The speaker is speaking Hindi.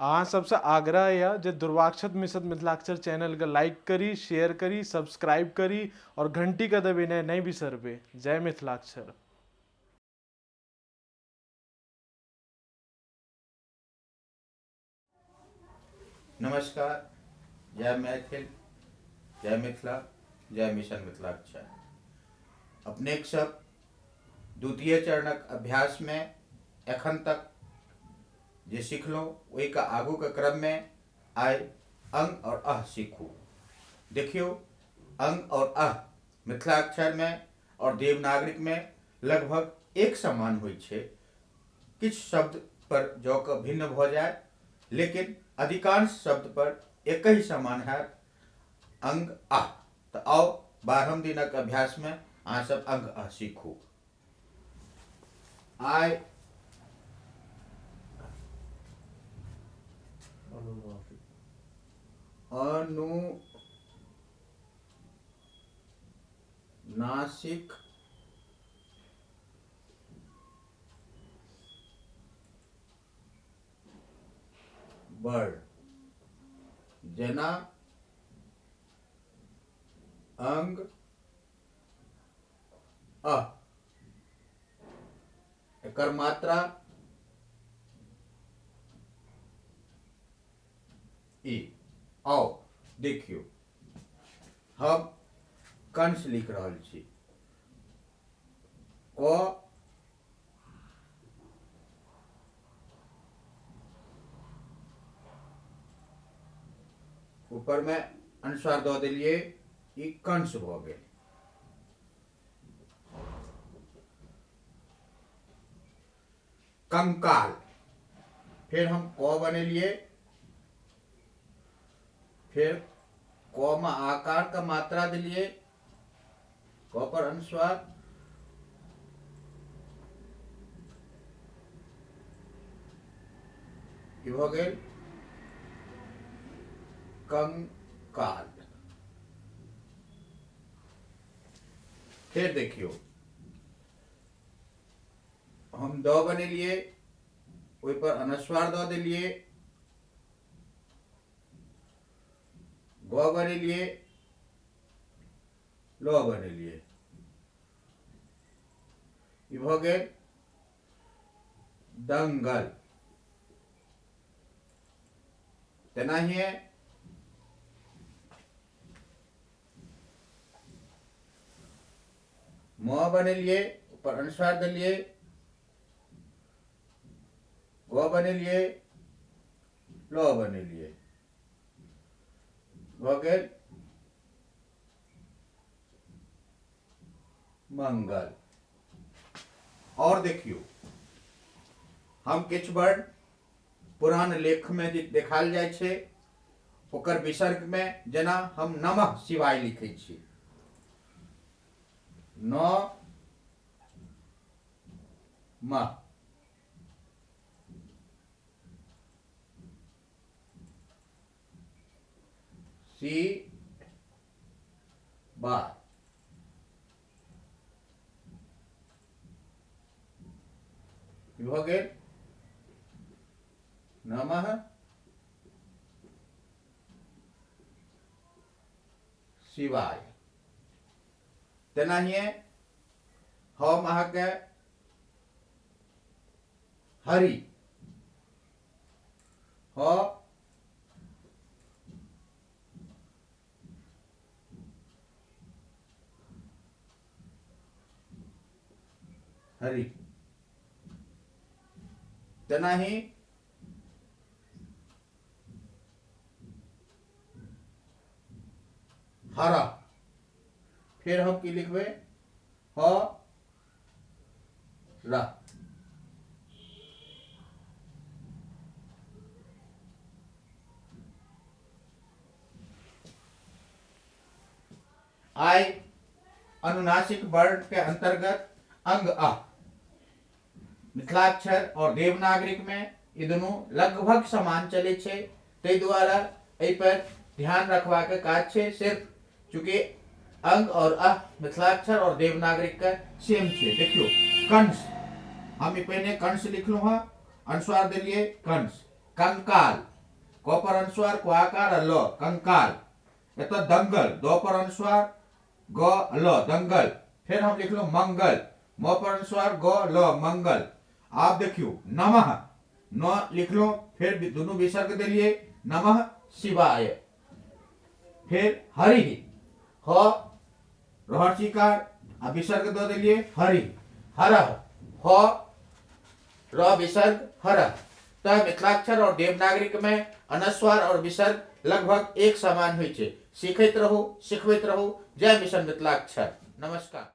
अहाँ सबसे आग्रह है जे दुर्वाक्षत मिशन मिथिलाक्षर चैनल के लाइक करी, शेयर करी, सब्सक्राइब करी और घंटी का दबाना नहीं बिसरबे। जय मिथिलाक्षर। नमस्कार। जय मैथिल, जय मिथिला, जय मिशन मिथिलाक्षर। अपनेक सब द्वितीय चरणक अभ्यास में एखन तक जे सीखलहुँ ओहि का आगू के क्रम में आइ अंग और अह सीखू। देखियो, अंग और अह मिथिलाक्षर में और देवनागरिक में लगभग एक समान होइ छै। किछ शब्द पर जौ क भिन्न भ जाय, लेकिन अधिकांश शब्द पर एक ही समान है, अंग अह। तो आओ 12 दिनक अभ्यास में अहाँ सब अंग अह सीखू। आइ अनुनासिक वर्ण जेना अंग अह, एकर मात्रा ई। आओ देखियो, हम कंस लिख रहल छी। क ऊपर में अनुस्वार दऽ देलिए, ई कंस भ गेल। कंकाल, फिर हम क बनेलिए, फिर क में आकार का मात्रा दिलिए, क पर अनुस्वार, ई भ गेल कंकाल। फिर देखियो, हम द बनेलिए, ओहि पर अनुस्वार द देलिए, ग बनेलिए, ल बनेलिए, ई भ गेल दंगल। तेनाहिए म बनेलिए, ऊपर अनुस्वार देलिए, ग बनेलिए, ल बनेलिए, भ गेल मंगल। और देखियो, हम किछ वर्ण पुरान लेख में जे देखाल जाय छै, ओकर विसर्ग में जेना हम नमः शिवाय लिखै छी, न म, सी बा, भ गेल नमः शिवाय। तेनाहिए हम अहाँके हरि, ह हरि, तेनाही हरा। फिर हम की लिखबे, ह रा। आय अनुनासिक वर्ण के अंतर्गत अंग अ मिथिलाक्षर और देवनागरिक में ये दोनों लगभग समान चले छे। तै द्वारा एहि पर ध्यान रखवा के काज छे। सिर्फ चूंकि अंग और अ मिथिलाक्षर और देवनागरिक का सेम छे। देखियो, कंस हम पहले कंस लिखलू हाँ, अनुस्वार दिलिए कंस। कंकाल क पर अनुस्वार क्वाकार ल कंकाल, ये तो दंगल, दो पर अनुस्वार ग ल दंगल। फिर हम लिख लो मंगल, म पर अनुस्वार ग ल मंगल। आप देखियो नमः, न लिख लो, फिर दोनों विसर्ग दे लिए, नमः शिवाय। फिर हरि, ह रहर्षि का विसर्ग दे लिए हरि, हरः, ह र विसर्ग हरः। तो मिथिलाक्षर और देवनागरिक में अनुस्वार और विसर्ग लगभग एक समान हुई छे। सीखते रहो, सिखते रहो। जय मिशन मिथिलाक्षर। नमस्कार।